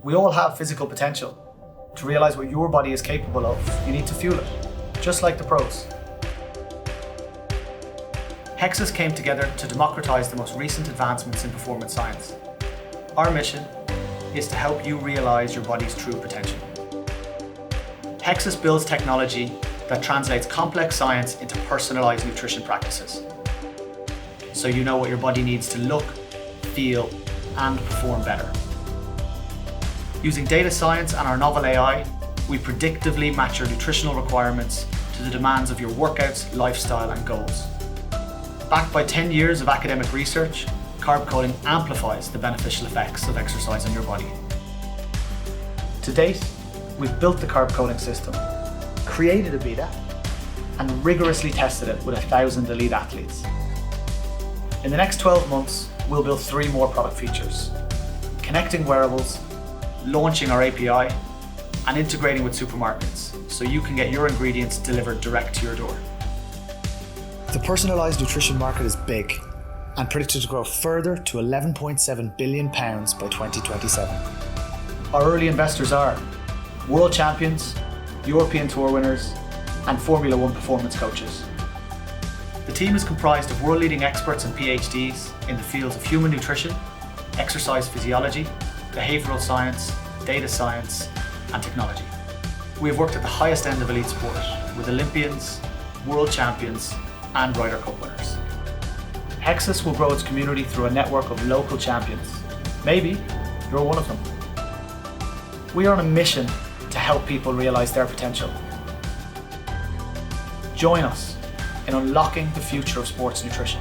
We all have physical potential. To realize what your body is capable of, you need to fuel it, just like the pros. Hexis came together to democratize the most recent advancements in performance science. Our mission is to help you realize your body's true potential. Hexis builds technology that translates complex science into personalized nutrition practices, so you know what your body needs to look, feel, and perform better. Using data science and our novel AI, we predictively match your nutritional requirements to the demands of your workouts, lifestyle, and goals. Backed by 10 years of academic research, carb coding amplifies the beneficial effects of exercise on your body. To date, we've built the carb coding system, created a beta, and rigorously tested it with 1,000 elite athletes. In the next 12 months, we'll build 3 more product features: connecting wearables, launching our API, and integrating with supermarkets, so you can get your ingredients delivered direct to your door. The personalised nutrition market is big and predicted to grow further to £11.7 billion by 2027. Our early investors are world champions, European Tour winners, and Formula One performance coaches. The team is comprised of world-leading experts and PhDs in the fields of human nutrition, exercise physiology, behavioural science, data science, and technology. We have worked at the highest end of elite sport with Olympians, world champions, and Ryder Cup winners. Hexis will grow its community through a network of local champions. Maybe you're one of them. We are on a mission to help people realize their potential. Join us in unlocking the future of sports nutrition.